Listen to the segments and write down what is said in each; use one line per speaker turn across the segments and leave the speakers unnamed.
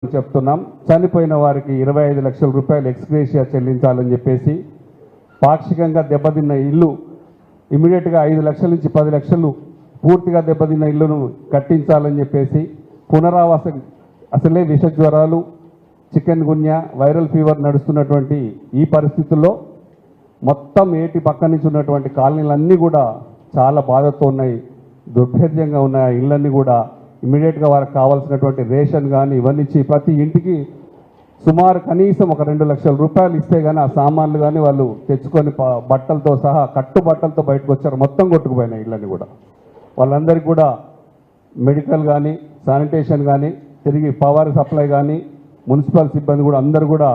చెప్తున్నాం. చనిపోయిన వారికి 25 లక్షల రూపాయలు ఎక్స్గ్రేషియా చెల్లించాలని చెప్పేసి, పాక్షికంగా దెబ్బతిన్న ఇల్లు ఇమీడియట్గా 5 లక్షల నుంచి 10 లక్షలు పూర్తిగా దెబ్బతిన్న ఇల్లును కట్టించాలని చెప్పేసి, పునరావాసం అసలే విష జ్వరాలు, చికెన్ గున్యా, వైరల్ ఫీవర్ నడుస్తున్నటువంటి ఈ పరిస్థితుల్లో మొత్తం ఏటి పక్క నుంచి ఉన్నటువంటి కాలనీలన్నీ కూడా చాలా బాధతో ఉన్నాయి, దుర్భేద్యంగా ఉన్న ఇళ్ళన్నీ కూడా ఇమీడియట్గా వారికి కావాల్సినటువంటి రేషన్ కానీ ఇవన్నీ ఇచ్చి ప్రతి ఇంటికి సుమారు కనీసం ఒక 2 లక్షల రూపాయలు ఇస్తే కానీ ఆ సామాన్లు కానీ వాళ్ళు తెచ్చుకొని బట్టలతో సహా కట్టు బట్టలతో బయటకు వచ్చారు. మొత్తం కొట్టుకుపోయినాయి ఇళ్ళని కూడా. వాళ్ళందరికీ కూడా మెడికల్ కానీ శానిటేషన్ కానీ తిరిగి పవర్ సప్లై కానీ మున్సిపల్ సిబ్బంది కూడా అందరూ కూడా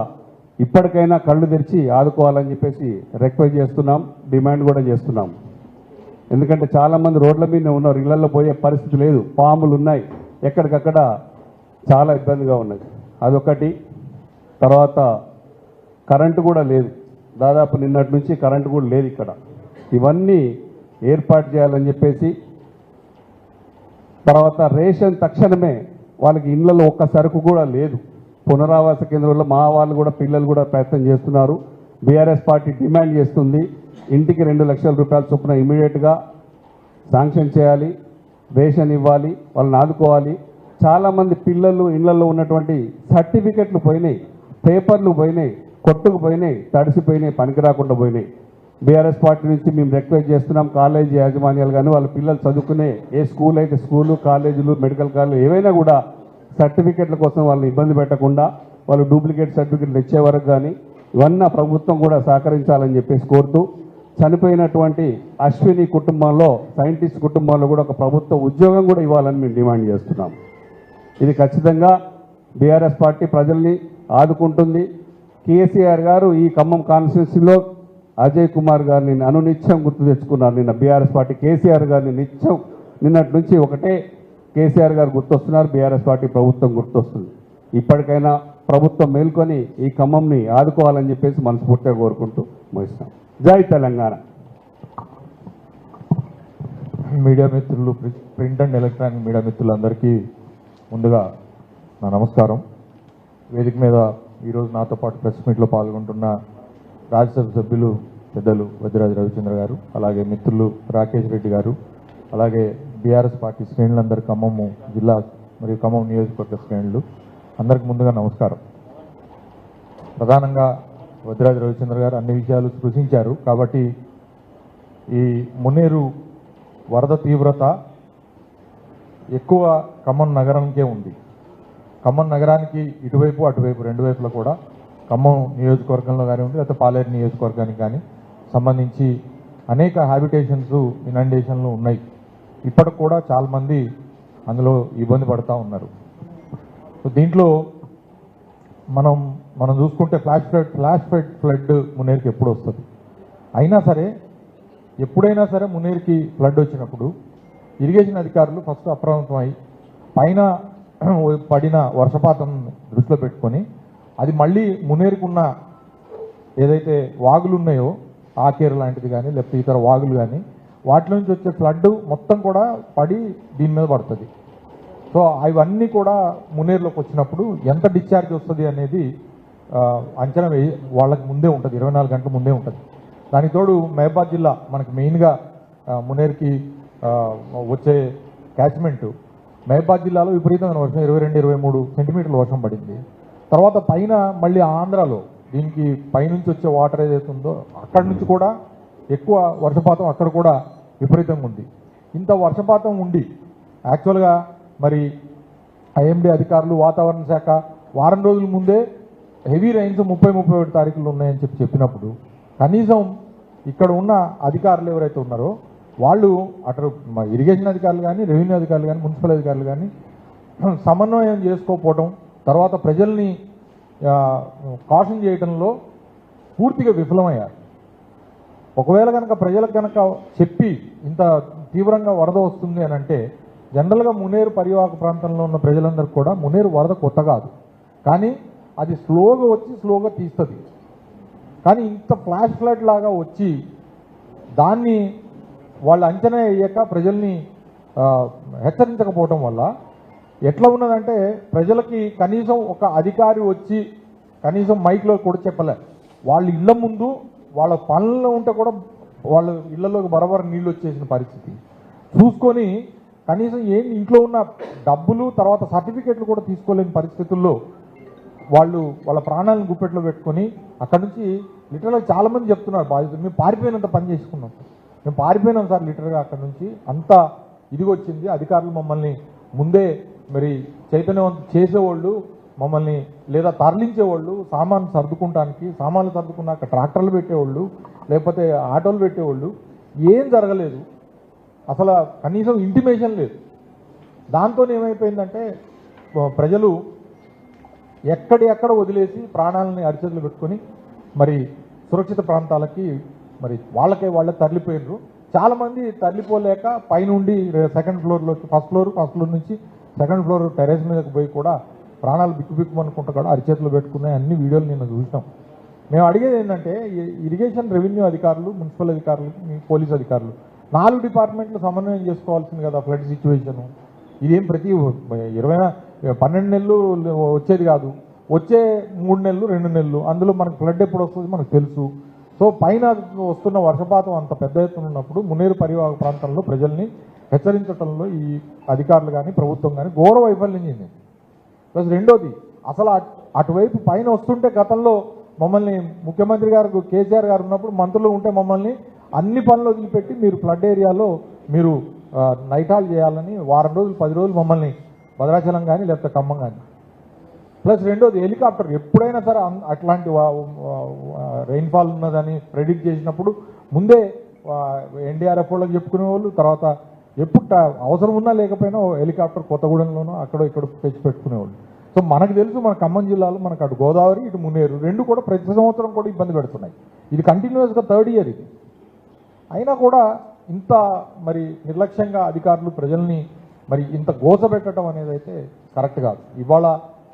ఇప్పటికైనా కళ్ళు తెరిచి ఆదుకోవాలని చెప్పేసి రిక్వెస్ట్ చేస్తున్నాం, డిమాండ్ కూడా చేస్తున్నాం. ఎందుకంటే చాలామంది రోడ్ల మీద ఉన్నారు, ఇళ్లలో పోయే పరిస్థితి లేదు, పాములు ఉన్నాయి, ఎక్కడికక్కడ చాలా ఇబ్బందిగా ఉన్నది. అదొకటి. తర్వాత కరెంటు కూడా లేదు, దాదాపు నిన్నటి నుంచి కరెంటు కూడా లేదు ఇక్కడ. ఇవన్నీ ఏర్పాటు చేయాలని చెప్పేసి, తర్వాత రేషన్ తక్షణమే వాళ్ళకి ఇళ్లలో ఒక్క సరుకు కూడా లేదు. పునరావాస కేంద్రంలో మా వాళ్ళు కూడా పిల్లలు కూడా ప్రయత్నం చేస్తున్నారు. బీఆర్ఎస్ పార్టీ డిమాండ్ చేస్తుంది, ఇంటికి 2 లక్షల రూపాయల చొప్పున ఇమీడియట్గా శాంక్షన్ చేయాలి, రేషన్ ఇవ్వాలి, వాళ్ళని ఆదుకోవాలి. చాలామంది పిల్లలు ఇళ్లలో ఉన్నటువంటి సర్టిఫికెట్లు పోయినాయి, పేపర్లు పోయినాయి, కొట్టుకుపోయినాయి, తడిసిపోయినాయి, పనికి రాకుండా పోయినాయి. బీఆర్ఎస్ పార్టీ నుంచి మేము రిక్వెస్ట్ చేస్తున్నాం, కాలేజీ యాజమాన్యాలు కానీ వాళ్ళ పిల్లలు చదువుకునే ఏ స్కూల్ అయితే స్కూలు, కాలేజీలు, మెడికల్ కాలేజీలు ఏవైనా కూడా సర్టిఫికెట్ల కోసం వాళ్ళని ఇబ్బంది పెట్టకుండా వాళ్ళు డూప్లికేట్ సర్టిఫికెట్లు ఇచ్చే వరకు కానీ ఇవన్నీ ప్రభుత్వం కూడా సహకరించాలని చెప్పేసి కోరుతూ, చనిపోయినటువంటి అశ్విని కుటుంబంలో, సైంటిస్ట్ కుటుంబంలో కూడా ఒక ప్రభుత్వ ఉద్యోగం కూడా ఇవ్వాలని మేము డిమాండ్ చేస్తున్నాం. ఇది ఖచ్చితంగా బీఆర్ఎస్ పార్టీ ప్రజల్ని ఆదుకుంటుంది. కేసీఆర్ గారు ఈ ఖమ్మం కాన్స్టిట్యున్సీలో అజయ్ కుమార్ గారిని అనునిత్యం గుర్తు తెచ్చుకున్నారు. నిన్న బీఆర్ఎస్ పార్టీ కేసీఆర్ గారిని నిత్యం నిన్నటి నుంచి ఒకటే కేసీఆర్ గారు గుర్తొస్తున్నారు, బీఆర్ఎస్ పార్టీ ప్రభుత్వం గుర్తొస్తుంది. ఇప్పటికైనా ప్రభుత్వం మేల్కొని ఈ ఖమ్మంని ఆదుకోవాలని చెప్పేసి మనస్ఫూర్తిగా కోరుకుంటూ ముగిస్తాం. జై తెలంగాణ.
మీడియా మిత్రులు, ప్రింట్ అండ్ ఎలక్ట్రానిక్ మీడియా మిత్రులందరికీ ముందుగా నా నమస్కారం. వేదిక మీద ఈరోజు నాతో పాటు ప్రెస్ మీట్లో పాల్గొంటున్న రాజ్యసభ సభ్యులు పెద్దలు వద్దిరాజు రవిచంద్ర గారు, అలాగే మిత్రులు రాకేష్ రెడ్డి గారు, అలాగే బీఆర్ఎస్ పార్టీ శ్రేణులందరూ, ఖమ్మము జిల్లా మరియు ఖమ్మం నియోజకవర్గ శ్రేణులు అందరికి ముందుగా నమస్కారం. ప్రధానంగా వద్దిరాజు రవిచంద్ర గారు అన్ని విషయాలు స్పృశించారు. కాబట్టి ఈ మున్నేరు వరద తీవ్రత ఎక్కువ ఖమ్మం నగరంకే ఉంది. ఖమ్మం నగరానికి ఇటువైపు అటువైపు రెండు వైపులా కూడా ఖమ్మం నియోజకవర్గంలో కానివ్వండి, లేకపోతే పాలేరు నియోజకవర్గానికి కానీ సంబంధించి అనేక హ్యాబిటేషన్స్, ఇనండేషన్లు ఉన్నాయి. ఇప్పటికి కూడా చాలామంది అందులో ఇబ్బంది పడుతూ ఉన్నారు. సో దీంట్లో మనం చూసుకుంటే ఫ్లాష్ ఫ్లడ్ మున్నేరుకి ఎప్పుడు వస్తుంది. అయినా సరే ఎప్పుడైనా సరే మున్నేరుకి ఫ్లడ్ వచ్చినప్పుడు ఇరిగేషన్ అధికారులు ఫస్ట్ అప్రమత్తమై పైన పడిన వర్షపాతం దృష్టిలో పెట్టుకొని అది మళ్ళీ మున్నేరుకున్న ఏదైతే వాగులు ఉన్నాయో, ఆకేరు లాంటిది కానీ లేకపోతే ఇతర వాగులు కానీ, వాటి నుంచి వచ్చే ఫ్లడ్ మొత్తం కూడా పడి దీని మీద పడుతుంది. సో అవన్నీ కూడా మున్నేరులోకి వచ్చినప్పుడు ఎంత డిశ్చార్జ్ వస్తుంది అనేది అంచనా వాళ్ళకి ముందే ఉంటుంది, 24 గంటల ముందే ఉంటుంది. దానికి తోడు మహబాద్ జిల్లా మనకి మెయిన్గా మున్నేరుకి వచ్చే క్యాచ్మెంట్, మహబాద్ జిల్లాలో విపరీతమైన వర్షం 22-23 సెంటీమీటర్ల వర్షం పడింది. తర్వాత పైన మళ్ళీ ఆంధ్రాలో దీనికి పైనుంచి వచ్చే వాటర్ ఏదైతే ఉందో అక్కడి నుంచి కూడా ఎక్కువ వర్షపాతం అక్కడ కూడా విపరీతంగా ఉంది. ఇంత వర్షపాతం ఉండి యాక్చువల్గా మరి ఐఎండీ అధికారులు, వాతావరణ శాఖ వారం రోజుల ముందే హెవీ రైన్స్ 30-31 తారీఖులు ఉన్నాయని చెప్పినప్పుడు కనీసం ఇక్కడ ఉన్న అధికారులు ఎవరైతే ఉన్నారో వాళ్ళు అటు ఇరిగేషన్ అధికారులు కానీ, రెవెన్యూ అధికారులు కానీ, మున్సిపల్ అధికారులు కానీ సమన్వయం చేసుకోకపోవడం, తర్వాత ప్రజల్ని కాషన్ చేయడంలో పూర్తిగా విఫలమయ్యారు. ఒకవేళ కనుక ప్రజలకు కనుక చెప్పి ఇంత తీవ్రంగా వరద వస్తుంది అని అంటే, జనరల్గా మున్నేరు పరివాహక ప్రాంతంలో ఉన్న ప్రజలందరికీ కూడా మున్నేరు వరద కొత్త కాదు, కానీ అది స్లోగా వచ్చి స్లోగా తీస్తుంది. కానీ ఇంత ఫ్లాష్ ఫ్లడ్ లాగా వచ్చి దాన్ని వాళ్ళు అంచనా వేయక ప్రజల్ని హెచ్చరించకపోవటం వల్ల ఎట్లా ఉన్నదంటే ప్రజలకి కనీసం ఒక అధికారి వచ్చి కనీసం మైక్లో కూడా చెప్పలే. వాళ్ళ ఇళ్ళ ముందు వాళ్ళ పనుల్లో ఉంటే కూడా వాళ్ళ ఇళ్లలోకి బరబర నీళ్ళు వచ్చేసిన పరిస్థితి చూసుకొని కనీసం ఏంటి ఇంట్లో ఉన్న డబ్బులు తర్వాత సర్టిఫికెట్లు కూడా తీసుకోలేని పరిస్థితుల్లో వాళ్ళు వాళ్ళ ప్రాణాలను గుప్పెట్లో పెట్టుకొని అక్కడ నుంచి లిటరల్గా చాలామంది చెప్తున్నారు బాధితులు, మేము పారిపోయినంత పని చేసుకున్నాం, మేము పారిపోయినాం సార్ లిటరల్గా అక్కడ నుంచి అంత ఇదిగొచ్చింది. అధికారులు మమ్మల్ని ముందే మరి చైతన్యవంతం చేసేవాళ్ళు, మమ్మల్ని లేదా తరలించేవాళ్ళు, సామాన్లు సర్దుకుంటానికి సామాన్లు సర్దుకున్నాక ట్రాక్టర్లు పెట్టేవాళ్ళు లేకపోతే ఆటోలు పెట్టేవాళ్ళు, ఏం జరగలేదు అసలు, కనీసం ఇంటిమేషన్ లేదు. దాంతో ఏమైపోయిందంటే ప్రజలు ఎక్కడెక్కడ వదిలేసి ప్రాణాలని అరిచేతులు పెట్టుకొని మరి సురక్షిత ప్రాంతాలకి మరి వాళ్ళే తరలిపోయినారు. చాలామంది తరలిపోలేక పైనుండి సెకండ్ ఫ్లోర్లోకి ఫస్ట్ ఫ్లోర్ నుంచి సెకండ్ ఫ్లోర్ టెరెస్ మీదకి పోయి కూడా ప్రాణాలు బిక్కుబిక్కుమనుకుంటా కూడా అరిచేతులు పెట్టుకున్నాయి. అన్ని వీడియోలు నిన్న చూసినాం. మేము అడిగేది ఏంటంటే ఇరిగేషన్, రెవెన్యూ అధికారులు, మున్సిపల్ అధికారులు, పోలీస్ అధికారులు 4 డిపార్ట్మెంట్లు సమన్వయం చేసుకోవాల్సింది కదా ఫ్లడ్ సిచ్యువేషను. ఇదేం ప్రతి 12 నెలలు వచ్చేది కాదు, వచ్చే 3 నెలలు 2 నెలలు, అందులో మనకు ఫ్లడ్ ఎప్పుడు వస్తుంది మనకు తెలుసు. సో పైన వస్తున్న వర్షపాతం అంత పెద్ద ఎత్తున ఉన్నప్పుడు మున్నేరు పరివాహక ప్రాంతంలో ప్రజల్ని హెచ్చరించడంలో ఈ అధికారులు కానీ ప్రభుత్వం కానీ ఘోర వైఫల్యం చెందింది. ప్లస్ రెండోది అసలు అటువైపు పైన వస్తుంటే గతంలో మమ్మల్ని ముఖ్యమంత్రి గారు కేసీఆర్ గారు ఉన్నప్పుడు మంత్రులు ఉంటే మమ్మల్ని అన్ని పనులు వదిలిపెట్టి మీరు ఫ్లడ్ ఏరియాలో మీరు నైట్ హాల్ చేయాలని వారం రోజులు 10 రోజులు మమ్మల్ని భద్రాచలం కానీ లేకపోతే ఖమ్మం కానీ. ప్లస్ రెండోది హెలికాప్టర్ ఎప్పుడైనా సరే అట్లాంటి రెయిన్ఫాల్ ఉన్నదని ప్రెడిక్ట్ చేసినప్పుడు ముందే ఎన్డీఆర్ఎఫ్ వాళ్ళకి చెప్పుకునేవాళ్ళు, తర్వాత ఎప్పుడు అవసరం ఉన్నా లేకపోయినా హెలికాప్టర్ కొత్తగూడెంలోనో అక్కడో ఇక్కడ తెచ్చి పెట్టుకునేవాళ్ళు. సో మనకు తెలుసు మన ఖమ్మం జిల్లాలో మనకు అటు గోదావరి ఇటు మున్నేరు రెండు కూడా ప్రతి సంవత్సరం కూడా ఇబ్బంది పెడుతున్నాయి. ఇది కంటిన్యూస్గా 3rd ఇయర్ ఇది. అయినా కూడా ఇంత మరి నిర్లక్ష్యంగా అధికారులు ప్రజల్ని మరి ఇంత గోసపెట్టడం అనేది అయితే కరెక్ట్ కాదు. ఇవాళ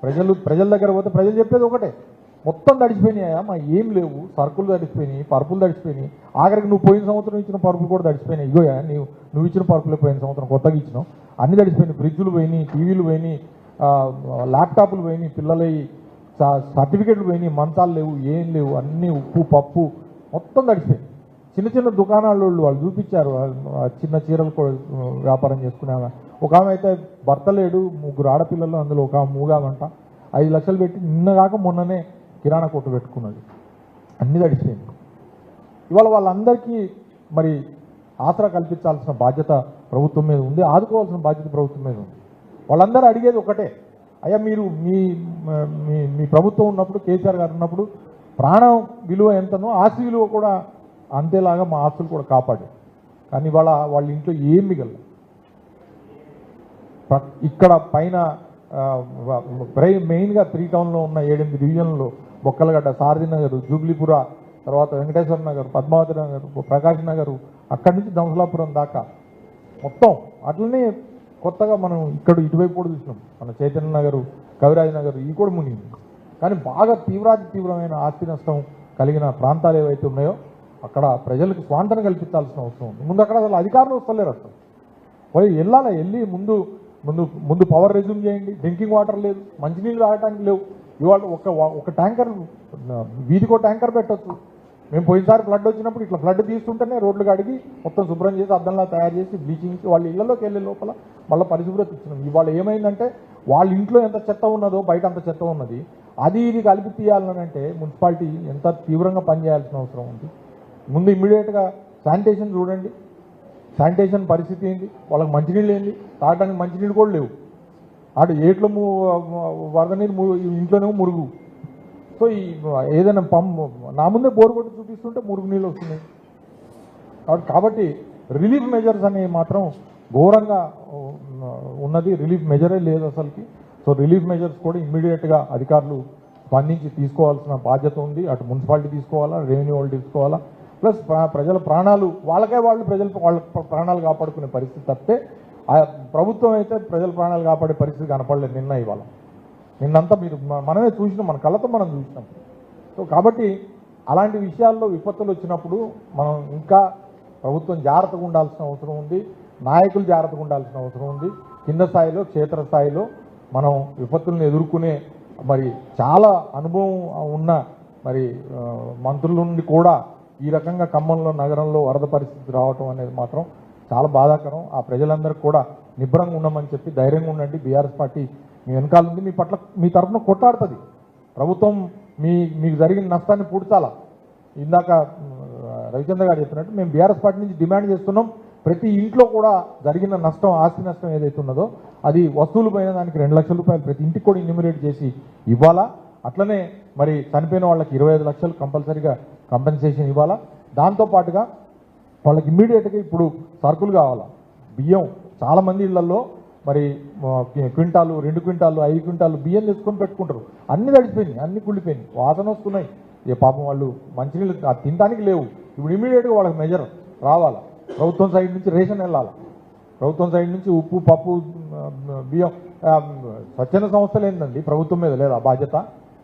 ప్రజల దగ్గర పోతే ప్రజలు చెప్పేది ఒకటే, మొత్తం తడిచిపోయినాయా మా ఏం లేవు, సరుకులు తడిచిపోయినాయి, పరుపులు తడిచిపోయినాయి, ఆఖరికి నువ్వు పోయిన సంవత్సరం ఇచ్చిన పరుపులు కూడా తడిచిపోయినాయి, ఇగోయా నువ్వు ఇచ్చిన పరుపులే పోయిన సంవత్సరం కొత్తగా ఇచ్చినావు, అన్ని తడిచిపోయినాయి, ఫ్రిడ్జులు పోయినాయి, టీవీలు పోయినాయి, ల్యాప్టాప్లు పోయినాయి, పిల్లల సర్టిఫికెట్లు పోయినాయి, మంచాలు లేవు, ఏం లేవు, అన్నీ ఉప్పు పప్పు మొత్తం తడిచిపోయింది. చిన్న చిన్న దుకాణాల వాళ్ళు చూపించారు, చిన్న చీరలు వ్యాపారం చేసుకునే ఒక ఆమె అయితే భర్త లేడు, 3 ఆడపిల్లలు, అందులో ఒక మూగామంట 5 లక్షలు పెట్టి నిన్నగాక మొన్ననే కిరాణా కొట్టు పెట్టుకున్నది, అన్ని తడిచిపోయింది. ఇవాళ వాళ్ళందరికీ మరి ఆసరా కల్పించాల్సిన బాధ్యత ప్రభుత్వం మీద ఉంది, ఆదుకోవాల్సిన బాధ్యత ప్రభుత్వం మీద ఉంది. వాళ్ళందరూ అడిగేది ఒకటే, అయ్యా మీరు మీ ప్రభుత్వం ఉన్నప్పుడు కేసీఆర్ గారు ఉన్నప్పుడు ప్రాణం విలువ ఎంతనో ఆస్తి విలువ కూడా అంతేలాగా మా ఆస్తులు కూడా కాపాడారు. కానీ వాళ్ళ ఇంట్లో ఏం మిగల. ఇక్కడ పైన మెయిన్గా 3 టౌన్లో ఉన్న 7-8 డివిజన్లో బొక్కలగడ్డ, సారథి నగర్, జూబ్లీపుర, తర్వాత వెంకటేశ్వర నగర్, పద్మావతి నగర్, ప్రకాష్ నగర్, అక్కడి నుంచి దంసలాపురం దాకా మొత్తం అట్లనే కొత్తగా మనం ఇటువైపు కూడా చూసినాం, మన చైతన్య నగర్, కవిరాజ్ నగర్, ఇవి కూడా మునిగింది. కానీ బాగా తీవ్రమైన ఆస్తి నష్టం కలిగిన ప్రాంతాలు ఏవైతే ఉన్నాయో అక్కడ ప్రజలకు స్వాంతన కల్పించాల్సిన అవసరం ఉంది. ముందు అక్కడ అసలు అధికారులు వస్తలేరు, అసలు వెళ్ళి ముందు పవర్ రెజ్యూమ్ చేయండి. డ్రింకింగ్ వాటర్ లేదు, మంచినీళ్ళు తాగడానికి లేవు. ఇవాళ ఒక ట్యాంకర్, వీధికో ట్యాంకర్ పెట్టచ్చు. మేము పోయినసారి ఫ్లడ్ వచ్చినప్పుడు ఇట్లా ఫ్లడ్ తీస్తుంటేనే రోడ్లు కడిగి మొత్తం శుభ్రం చేసి అద్దంలా తయారు చేసి బ్లీచింగ్ వాళ్ళ ఇళ్లలోకి వెళ్ళే లోపల మళ్ళీ పరిశుభ్రత ఇచ్చినాం. ఇవాళ ఏమైందంటే వాళ్ళ ఇంట్లో ఎంత చెత్త ఉన్నదో బయట అంత చెత్త ఉన్నది, అది ఇది కలిపి తీయాలని అంటే మున్సిపాలిటీ ఎంత తీవ్రంగా పనిచేయాల్సిన అవసరం ఉంది. ముందు ఇమ్మీడియట్గా శానిటేషన్ చూడండి, శానిటేషన్ పరిస్థితి ఏంటి, వాళ్ళకి మంచినీళ్ళు ఏంటి, తాగడానికి మంచినీళ్ళు కూడా లేవు. అటు ఏట్లో వరద నీరు, ఇంట్లోనేమో మురుగు. సో ఏదైనా నా ముందే బోరు కొట్టి చూపిస్తుంటే మురుగు నీళ్ళు వస్తున్నాయి. కాబట్టి రిలీఫ్ మెజర్స్ అనేవి మాత్రం ఘోరంగా ఉన్నది, రిలీఫ్ మెజరే లేదు అసలుకి. సో రిలీఫ్ మెజర్స్ కూడా ఇమ్మీడియట్గా అధికారులు స్పందించి తీసుకోవాల్సిన బాధ్యత ఉంది. అటు మున్సిపాలిటీ తీసుకోవాలా, రెవెన్యూ వాళ్ళు తీసుకోవాలా, ప్లస్ ప్రజల ప్రాణాలు వాళ్ళ ప్రాణాలు కాపాడుకునే పరిస్థితి తప్పితే ప్రభుత్వం అయితే ప్రజల ప్రాణాలు కాపాడే పరిస్థితి కనపడలేదు నిన్నంతా మీరు మనమే చూసినాం, మన కళ్ళతో మనం చూసినాం. సో కాబట్టి అలాంటి విషయాల్లో విపత్తులు వచ్చినప్పుడు మనం ఇంకా ప్రభుత్వం జాగ్రత్తగా ఉండాల్సిన అవసరం ఉంది, నాయకులు జాగ్రత్తగా ఉండాల్సిన అవసరం ఉంది. కింద స్థాయిలో క్షేత్రస్థాయిలో మనం విపత్తులను ఎదుర్కొనే మరి చాలా అనుభవం ఉన్న మరి మంత్రుల నుండి కూడా ఈ రకంగా ఖమ్మంలో నగరంలో వరద పరిస్థితి రావటం అనేది మాత్రం చాలా బాధాకరం. ఆ ప్రజలందరికీ కూడా నిబ్బరంగా ఉండమని చెప్పి ధైర్యంగా ఉండండి. బీఆర్ఎస్ పార్టీ మీ వెనకాల ఉంది, మీ పట్ల మీ తరఫున కొట్లాడుతుంది. ప్రభుత్వం మీకు జరిగిన నష్టాన్ని పూడ్చాలా. ఇందాక రవిచంద్ర గారు చెప్పినట్టు మేము బీఆర్ఎస్ పార్టీ నుంచి డిమాండ్ చేస్తున్నాం, ప్రతి ఇంట్లో కూడా జరిగిన నష్టం, ఆస్తి నష్టం ఏదైతే ఉన్నదో అది వస్తువులు పైన దానికి 2 లక్షల రూపాయలు ప్రతి ఇంటికి కూడా ఇన్యూమిరేట్ చేసి ఇవ్వాలా. అట్లనే మరి చనిపోయిన వాళ్ళకి 25 లక్షలు కంపల్సరీగా కంపెన్సేషన్ ఇవ్వాలా. దాంతోపాటుగా వాళ్ళకి ఇమ్మీడియట్గా ఇప్పుడు సరుకులు కావాలా. బియ్యం చాలామంది ఇళ్లలో మరి క్వింటాలు, 2 క్వింటాలు, 5 క్వింటాలు బియ్యం తీసుకొని పెట్టుకుంటారు. అన్ని తడిసిపోయినాయి, అన్ని కుళ్ళిపోయినాయి, వాసన వస్తున్నాయి. ఏ పాపం వాళ్ళు మంచినీళ్ళు తినడానికి లేవు. ఇప్పుడు ఇమ్మీడియట్గా వాళ్ళకి మెజర్ రావాలా. ప్రభుత్వం సైడ్ నుంచి రేషన్ వెళ్ళాలా. ప్రభుత్వం సైడ్ నుంచి ఉప్పు, పప్పు, బియ్యం. స్వచ్ఛంద సంస్థలు ఏంటండి, ప్రభుత్వం మీద లేదా బాధ్యత?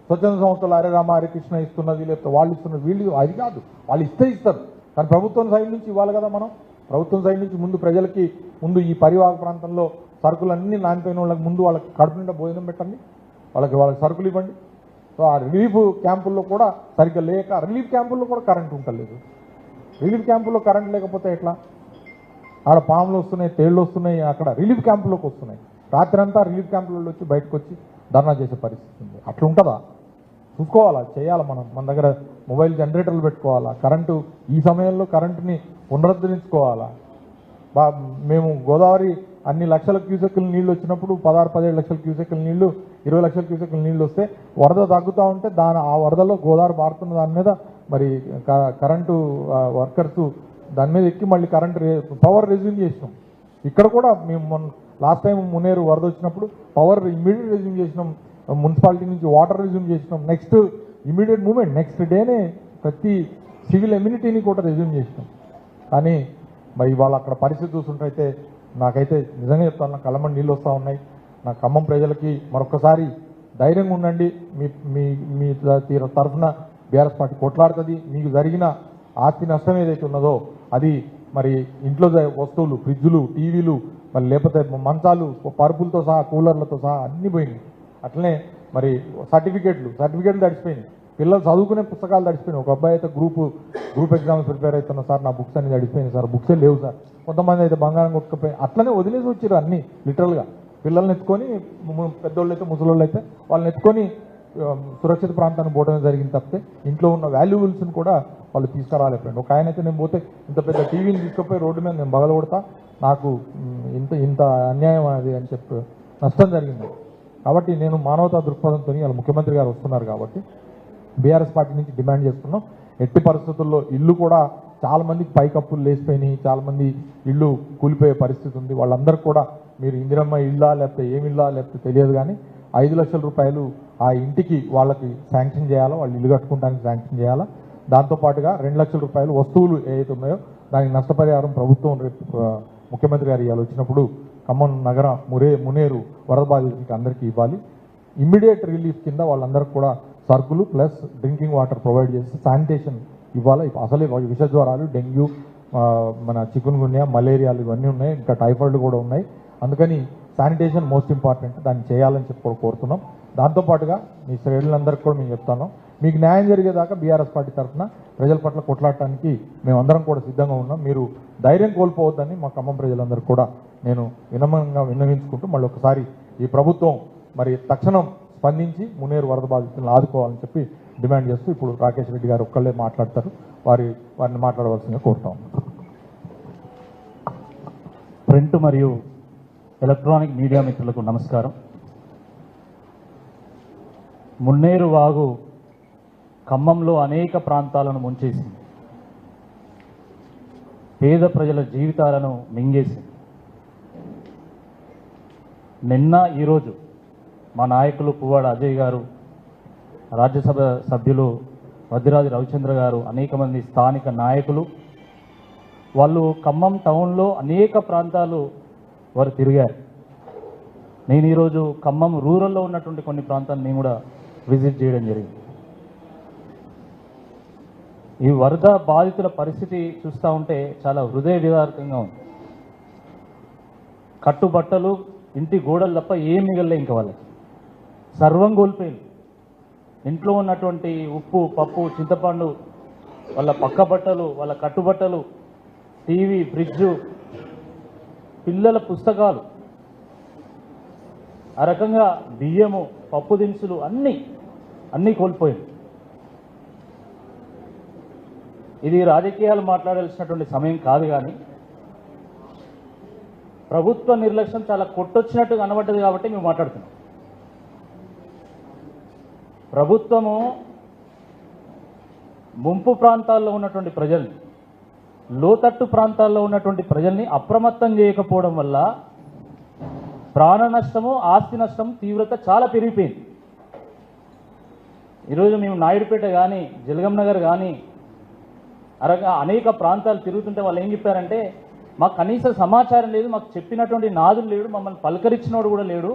స్వచ్ఛంద సంస్థలు హరే రామ హరే కృష్ణ ఇస్తున్నది, లేకపోతే వాళ్ళు ఇస్తున్నది, వీళ్ళు అది కాదు. వాళ్ళు ఇస్తారు, కానీ ప్రభుత్వం సైడ్ నుంచి ఇవ్వాలి కదా. మనం ప్రభుత్వం సైడ్ నుంచి ముందు ప్రజలకి ముందు ఈ పరివాహక ప్రాంతంలో సరుకులన్నీ నానిపోయిన వాళ్ళకి ముందు వాళ్ళకి కడుపు నిండా భోజనం పెట్టండి, వాళ్ళకి సరుకులు ఇవ్వండి. సో ఆ రిలీఫ్ క్యాంపుల్లో కూడా సరిగ్గా లేక, రిలీఫ్ క్యాంపుల్లో కూడా కరెంట్ ఉండలేదు. రిలీఫ్ క్యాంపుల్లో కరెంట్ లేకపోతే ఎట్లా? ఆడ పాములు వస్తున్నాయి, తేళ్ళు వస్తున్నాయి, అక్కడ రిలీఫ్ క్యాంపులోకి వస్తున్నాయి. రాత్రి అంతా రిలీఫ్ క్యాంపులలో వచ్చి బయటకు వచ్చి ధర్నా చేసే పరిస్థితి ఉంది. అట్లా ఉంటుందా? చూసుకోవాలా, చేయాలి. మన దగ్గర మొబైల్ జనరేటర్లు పెట్టుకోవాలా. కరెంటు ఈ సమయంలో కరెంటుని పునరుద్ధరించుకోవాలా. మేము గోదావరి అన్ని లక్షల క్యూసెక్కుల నీళ్ళు వచ్చినప్పుడు 16-17 లక్షల క్యూసెక్కుల నీళ్లు, 20 లక్షల క్యూసెక్కుల నీళ్ళు వస్తే వరద తగ్గుతూ ఉంటే ఆ వరదలో గోదావరి బారుతున్న దాని మీద మరి కరెంటు వర్కర్స్ దాని మీద ఎక్కి మళ్ళీ పవర్ రెజ్యూమ్ చేసినాం. ఇక్కడ కూడా మేము లాస్ట్ టైం మునేరు వరద వచ్చినప్పుడు పవర్ ఇమ్మీడియట్ రెజ్యూమ్ చేసినాం. మున్సిపాలిటీ నుంచి వాటర్ రెజ్యూమ్ చేసినాం. నెక్స్ట్ ఇమ్మీడియట్ మూమెంట్ నెక్స్ట్ డేనే ప్రతి సివిల్ ఎమ్యూనిటీని కూడా రెజ్యూమ్ చేసినాం. కానీ మరి ఇవాళ అక్కడ పరిస్థితి చూస్తుంటే నాకైతే నిజంగా చెప్తాను, నా కళ్ళమని నీళ్ళు వస్తూ ఉన్నాయి. నా ఖమ్మం ప్రజలకి మరొకసారి ధైర్యంగా ఉండండి. మీ తరఫున బీఆర్ఎస్ పార్టీ కొట్లాడుతుంది. మీకు జరిగిన ఆస్తి నష్టం ఏదైతే ఉన్నదో అది మరి ఇంట్లో వస్తువులు, ఫ్రిడ్జులు, టీవీలు, మరి లేకపోతే మంచాలు, పరుపులతో సహా, కూలర్లతో సహా అన్నీ పోయినాయి. అట్లనే మరి సర్టిఫికేట్లు తడిచిపోయినాయి. పిల్లలు చదువుకునే పుస్తకాలు తడిచిపోయినాయి. ఒక అబ్బాయి అయితే గ్రూప్ ఎగ్జామ్స్ ప్రిపేర్ అవుతున్నా సార్, నా బుక్స్ అన్ని తడిచిపోయినాయి సార్, బుక్సే లేవు సార్. కొంతమంది అయితే బంగారం కొట్టుకుపోయి అట్లనే వదిలేసి వచ్చారు అన్నీ లిటరల్గా. పిల్లల్ని ఎత్తుకొని, పెద్దోళ్ళు అయితే ముసలోళ్ళు అయితే వాళ్ళని ఎత్తుకొని సురక్షిత ప్రాంతాన్ని పోవడమే జరిగింది తప్పితే ఇంట్లో ఉన్న వాల్యుబుల్స్ని కూడా వాళ్ళు తీసుకురాలేకపోయింది. ఒక ఆయన అయితే నేను పోతే ఇంత పెద్ద టీవీని తీసుకుపోయి రోడ్డు మీద నేను బగలగొడతా, నాకు ఇంత అన్యాయం అది అని చెప్పి నష్టం జరిగింది. కాబట్టి నేను మానవతా దృక్పథంతో వాళ్ళ ముఖ్యమంత్రి గారు వస్తున్నారు కాబట్టి బీఆర్ఎస్ పార్టీ నుంచి డిమాండ్ చేస్తున్నాం. ఎట్టి పరిస్థితుల్లో ఇల్లు కూడా చాలా మందికి పైకప్పులు లేచిపోయినాయి, చాలామంది ఇల్లు కూలిపోయే పరిస్థితి ఉంది. వాళ్ళందరూ కూడా మీరు ఇందిరమ్మ ఇల్లా లేకపోతే ఏమిల్లా లేకపోతే తెలియదు, కానీ 5 లక్షల రూపాయలు ఆ ఇంటికి వాళ్ళకి శాంక్షన్ చేయాలా, వాళ్ళు ఇల్లు కట్టుకోవడానికి శాంక్షన్ చేయాలా. దాంతోపాటుగా 2 లక్షల రూపాయలు వస్తువులు ఏవైతే ఉన్నాయో దానికి నష్టపరిహారం ప్రభుత్వం రేపు ముఖ్యమంత్రి గారు ఇవాళ వచ్చినప్పుడు ఖమ్మం నగర మునేరు వరద బాధితులకి అందరికీ ఇవ్వాలి. ఇమ్మీడియట్ రిలీఫ్ కింద వాళ్ళందరికీ కూడా సరుకులు ప్లస్ డ్రింకింగ్ వాటర్ ప్రొవైడ్ చేసి శానిటేషన్ ఇవ్వాలి. అసలే విష జ్వరాలు, డెంగ్యూ, మన చికున్ గున్యా, మలేరియాలు ఇవన్నీ ఉన్నాయి, ఇంకా టైఫాయిడ్ కూడా ఉన్నాయి. అందుకని శానిటేషన్ మోస్ట్ ఇంపార్టెంట్, దాన్ని చేయాలని చెప్పి కోరుతున్నాం. దాంతోపాటుగా మీ శ్రేణులందరికీ కూడా మేము చెప్తాను, మీకు న్యాయం జరిగేదాకా బీఆర్ఎస్ పార్టీ తరఫున ప్రజల పట్ల కొట్లాడటానికి మేమందరం కూడా సిద్ధంగా ఉన్నాం. మీరు ధైర్యం కోల్పోవద్దని మా ఖమ్మం ప్రజలందరికీ కూడా నేను విన్నవించుకుంటూ మళ్ళీ ఒకసారి ఈ ప్రభుత్వం మరి తక్షణం స్పందించి మునేరు వరద బాధితులను ఆదుకోవాలని చెప్పి డిమాండ్ చేస్తూ ఇప్పుడు రాకేష్ రెడ్డి గారు ఒక్కళ్ళే మాట్లాడతారు, వారిని మాట్లాడవలసిందిగా కోరుతా ఉన్నాం.
ప్రింట్ మరియు ఎలక్ట్రానిక్ మీడియా మిత్రులకు నమస్కారం. మున్నేరు వాగు ఖమ్మంలో అనేక ప్రాంతాలను ముంచేసింది, పేద ప్రజల జీవితాలను మింగేసింది. నిన్న ఈరోజు మా నాయకులు పువ్వాడ అజయ్ గారు, రాజ్యసభ సభ్యులు వద్దిరాజు రవిచంద్ర గారు, అనేక మంది స్థానిక నాయకులు వాళ్ళు ఖమ్మం టౌన్లో అనేక ప్రాంతాలు వారు తిరిగారు. నేను ఈరోజు ఖమ్మం రూరల్లో ఉన్నటువంటి కొన్ని ప్రాంతాలను నేను కూడా విజిట్ చేయడం జరిగింది. ఈ వరద బాధితుల పరిస్థితి చూస్తూ ఉంటే చాలా హృదయ విదారకంగా ఉంది. కట్టుబట్టలు ఇంటి గోడలు తప్ప ఏం మిగలలే ఇంకా వాళ్ళకి. సర్వం కోల్పోయింది. ఇంట్లో ఉన్నటువంటి ఉప్పు, పప్పు, చింతపండు, వాళ్ళ పక్క బట్టలు, వాళ్ళ కట్టుబట్టలు, టీవీ, ఫ్రిడ్జు, పిల్లల పుస్తకాలు, ఆ రకంగా బియ్యము, పప్పు దినుసులు అన్నీ కోల్పోయింది. ఇది రాజకీయాలు మాట్లాడాల్సినటువంటి సమయం కాదు, కానీ ప్రభుత్వ నిర్లక్ష్యం చాలా కొట్టొచ్చినట్టు కనబడ్డది కాబట్టి మేము మాట్లాడుతున్నాం. ప్రభుత్వము ముంపు ప్రాంతాల్లో ఉన్నటువంటి ప్రజల్ని, లోతట్టు ప్రాంతాల్లో ఉన్నటువంటి ప్రజల్ని అప్రమత్తం చేయకపోవడం వల్ల ప్రాణ నష్టము, ఆస్తి నష్టం తీవ్రత చాలా పెరిగిపోయింది. ఈరోజు మేము నాయుడుపేట కానీ, జలగం నగర్ కానీ అరగా అనేక ప్రాంతాలు తిరుగుతుంటే వాళ్ళు ఏం చెప్పారంటే, మాకు కనీస సమాచారం లేదు, మాకు చెప్పినటువంటి నాదులు లేడు, మమ్మల్ని పలకరించినోడు కూడా లేడు,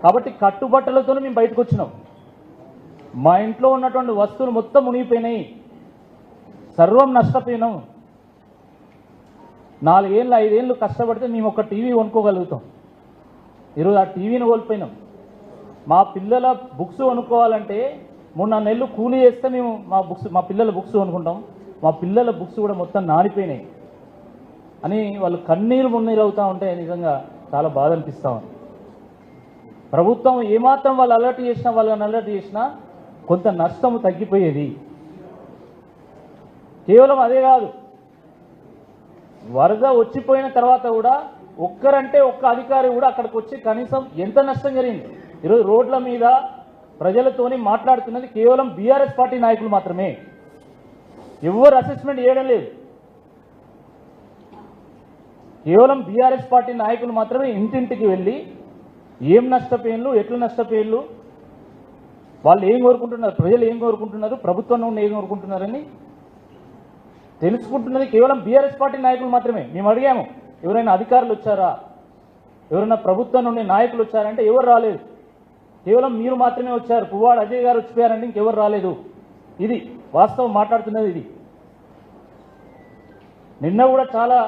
కాబట్టి కట్టుబట్టలతోనే మేము బయటకు వచ్చినాం. మా ఇంట్లో ఉన్నటువంటి వస్తువులు మొత్తం మునిగిపోయినాయి, సర్వం నష్టపోయినాం. 4 ఏళ్ళు 5 ఏళ్ళు కష్టపడితే మేము ఒక టీవీ కొనుక్కోగలుగుతాం. ఈరోజు ఆ టీవీని కోల్పోయినాం. మా పిల్లల బుక్స్ కొనుక్కోవాలంటే 3 నెలలు కూలీ చేస్తే మేము మా పిల్లల బుక్స్ కొనుక్కుంటాం. మా పిల్లల బుక్స్ కూడా మొత్తం నానిపోయినాయి అని వాళ్ళు కన్నీరు మున్నీరు అవుతూ ఉంటే నిజంగా చాలా బాధ అనిపిస్తూ ఉంది. ప్రభుత్వం ఏమాత్రం వాళ్ళని అలర్ట్ చేసినా కొంత నష్టము తగ్గిపోయేది. కేవలం అదే కాదు, వరద వచ్చిపోయిన తర్వాత కూడా ఒక్క అధికారి కూడా అక్కడికి వచ్చి కనీసం ఎంత నష్టం జరిగింది. ఈరోజు రోడ్ల మీద ప్రజలతోని మాట్లాడుతున్నది కేవలం బీఆర్ఎస్ పార్టీ నాయకులు మాత్రమే. ఎవరు అసెస్మెంట్ చేయడం లేదు. కేవలం బీఆర్ఎస్ పార్టీ నాయకులు మాత్రమే ఇంటింటికి వెళ్ళి ఏం నష్టపోయిన్లు, ఎట్లా నష్టపోయిన్లు, వాళ్ళు ఏం కోరుకుంటున్నారు, ప్రజలు ఏం కోరుకుంటున్నారు, ప్రభుత్వం నుండి ఏం కోరుకుంటున్నారని తెలుసుకుంటున్నది కేవలం బీఆర్ఎస్ పార్టీ నాయకులు మాత్రమే. మేము అడిగాము, ఎవరైనా అధికారులు వచ్చారా, ఎవరైనా ప్రభుత్వం నుండి నాయకులు వచ్చారంటే ఎవరు రాలేదు. కేవలం మీరు మాత్రమే వచ్చారు, పువ్వాడ అజయ్ గారు వచ్చిపోయారంటే ఇంకెవరు రాలేదు. ఇది వాస్తవం మాట్లాడుతున్నది. ఇది నిన్న కూడా చాలా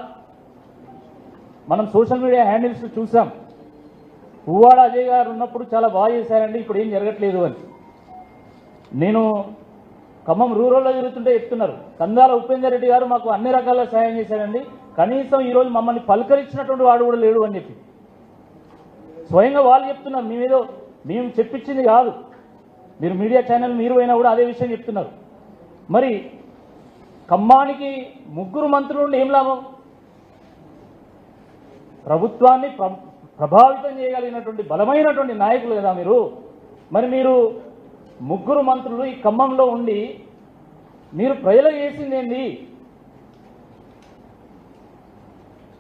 మనం సోషల్ మీడియా హ్యాండిల్స్ చూసాం, పువ్వాడ అజయ్ గారు ఉన్నప్పుడు చాలా బాగా చేశారండి, ఇప్పుడు ఏం జరగట్లేదు అని. నేను ఖమ్మం రూరల్లో జరుగుతుంటే చెప్తున్నారు, కందాల ఉపేందర్ రెడ్డి గారు మాకు అన్ని రకాల సాయం చేశారండి, కనీసం ఈరోజు మమ్మల్ని పలకరించినటువంటి వాడు కూడా లేడు అని చెప్పి స్వయంగా వాళ్ళు చెప్తున్నారు. మేము చెప్పించింది కాదు, మీరు మీడియా ఛానల్ మీరు అయినా కూడా అదే విషయం చెప్తున్నారు. మరి ఖమ్మానికి 3 మంత్రులు ఉండి ఏం లాభం? ప్రభుత్వాన్ని ప్రభావితం చేయగలిగినటువంటి బలమైనటువంటి నాయకులు కదా మీరు. మరి మీరు 3 మంత్రులు ఈ ఖమ్మంలో ఉండి మీరు ప్రజలకు చేసింది ఏంది?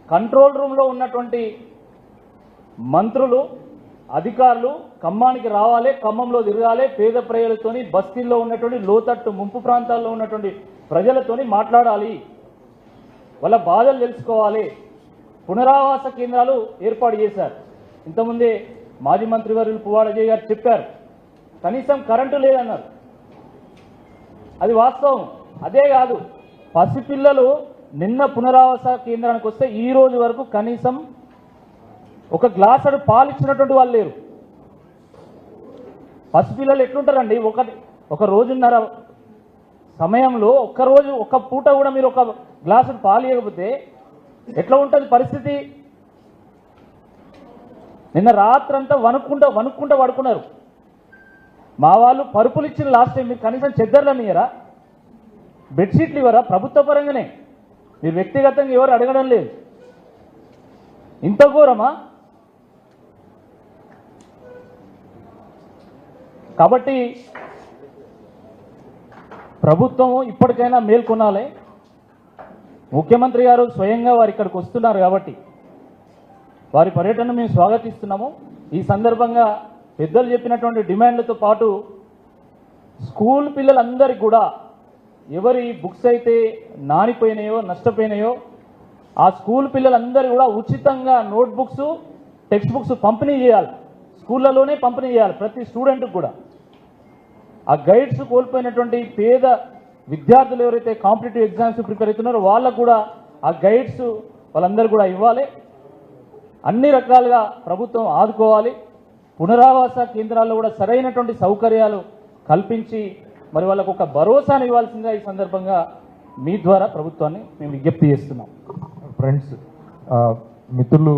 కంట్రోల్ రూమ్లో ఉన్నటువంటి మంత్రులు, అధికారులు ఖమ్మానికి రావాలి, ఖమ్మంలో తిరగాలి, పేద ప్రజలతోని, బస్తీల్లో ఉన్నటువంటి లోతట్టు ముంపు ప్రాంతాల్లో ఉన్నటువంటి ప్రజలతోని మాట్లాడాలి, వాళ్ళ బాధలు తెలుసుకోవాలి. పునరావాస కేంద్రాలు ఏర్పాటు చేశారు. ఇంతకుముందే మాజీ మంత్రివర్యులు పువ్వాడ అజయ్ గారు చెప్పారు, కనీసం కరెంటు లేదన్నారు. అది వాస్తవం. అదే కాదు, పసిపిల్లలు నిన్న పునరావాస కేంద్రానికి వస్తే ఈ రోజు వరకు కనీసం ఒక గ్లాసుడు పాలు ఇచ్చినటువంటి వాళ్ళు లేరు. పసిపిల్లలు ఎట్లుంటారండి? ఒక రోజున్నర సమయంలో ఒక్క పూట కూడా మీరు ఒక గ్లాసుడు పాలు ఇవ్వకపోతే ఎట్లా ఉంటుంది పరిస్థితి? నిన్న రాత్రంతా వణుక్కుంటా పడుకున్నారు. మా వాళ్ళు పరుపులు ఇచ్చిన లాస్ట్ టైం మీరు కనీసం చెద్దర్లను ఇయ్యరా, బెడ్షీట్లు ఇవ్వరా? ప్రభుత్వ పరంగానే మీరు వ్యక్తిగతంగా ఎవరు అడగడం లేదు. ఇంత ఘోరమా? కాబట్టి ప్రభుత్వం ఇప్పటికైనా మేల్కొనాలి. ముఖ్యమంత్రి గారు స్వయంగా వారు ఇక్కడికి వస్తున్నారు కాబట్టి వారి పర్యటన మేము స్వాగతిస్తున్నాము. ఈ సందర్భంగా పెద్దలు చెప్పినటువంటి డిమాండ్లతో పాటు స్కూల్ పిల్లలందరికీ కూడా ఎవరి బుక్స్ అయితే నానిపోయినాయో, నష్టపోయినాయో ఆ స్కూల్ పిల్లలందరూ కూడా ఉచితంగా నోట్బుక్స్, టెక్స్ట్ బుక్స్ పంపిణీ చేయాలి. స్కూళ్ళలోనే పంపిణీ చేయాలి ప్రతి స్టూడెంట్కి కూడా. ఆ గైడ్స్ కోల్పోయినటువంటి పేద విద్యార్థులు ఎవరైతే కాంపిటేటివ్ ఎగ్జామ్స్ ప్రిపేర్ అవుతున్నారో వాళ్ళకు కూడా ఆ గైడ్స్ వాళ్ళందరూ కూడా ఇవ్వాలి. అన్ని రకాలుగా ప్రభుత్వం ఆదుకోవాలి. పునరావాస కేంద్రాల్లో కూడా సరైనటువంటి సౌకర్యాలు కల్పించి మరి వాళ్ళకు ఒక భరోసాను ఇవ్వాల్సిందిగా ఈ సందర్భంగా మీ ద్వారా ప్రభుత్వాన్ని మేము విజ్ఞప్తి చేస్తున్నాం.
ఫ్రెండ్స్, మిత్రులు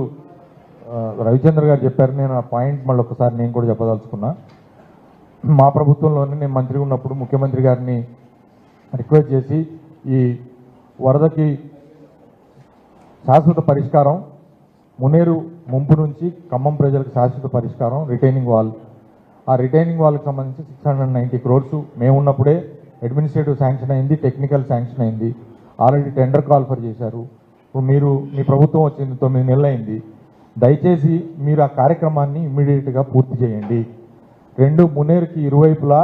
రవిచంద్ర గారు చెప్పారు. నేను ఆ పాయింట్ మళ్ళీ ఒకసారి నేను కూడా చెప్పదలుచుకున్నా. మా ప్రభుత్వంలోనే నేను మంత్రిగా ఉన్నప్పుడు ముఖ్యమంత్రి గారిని రిక్వెస్ట్ చేసి ఈ వరదకి శాశ్వత పరిష్కారం, మునేరు ముంపు నుంచి ఖమ్మం ప్రజలకు శాశ్వత పరిష్కారం రిటైనింగ్ వాల్, ఆ రిటైనింగ్ వాల్కి సంబంధించి 690 crores మేము ఉన్నప్పుడే అడ్మినిస్ట్రేటివ్ శాంక్షన్ అయింది, టెక్నికల్ శాంక్షన్ అయింది, ఆల్రెడీ టెండర్ కాల్ఫర్ చేశారు. ఇప్పుడు మీ ప్రభుత్వం వచ్చింది 9 నెలలు అయింది. దయచేసి మీరు ఆ కార్యక్రమాన్ని ఇమ్మీడియట్గా పూర్తి చేయండి. మునేరుకి ఇరువైపులా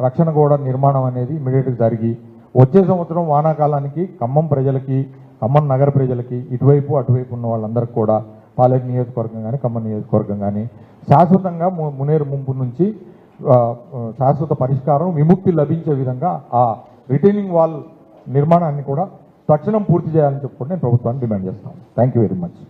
రక్షణ గోడ నిర్మాణం అనేది ఇమ్మీడియట్గా జరిగి వచ్చే సంవత్సరం వానాకాలానికి ఖమ్మం ప్రజలకి, ఖమ్మం నగర ప్రజలకి, ఇటువైపు అటువైపు ఉన్న వాళ్ళందరికీ కూడా పాలేరు నియోజకవర్గం కానీ ఖమ్మం నియోజకవర్గం కానీ శాశ్వతంగా మునేరు ముంపు నుంచి శాశ్వత పరిష్కారం, విముక్తి లభించే విధంగా ఆ రిటైనింగ్ వాల్ నిర్మాణాన్ని కూడా తక్షణం పూర్తి చేయాలని చెప్పుకుంటే నేను ప్రభుత్వాన్ని డిమాండ్ చేస్తాను. Thank you very much.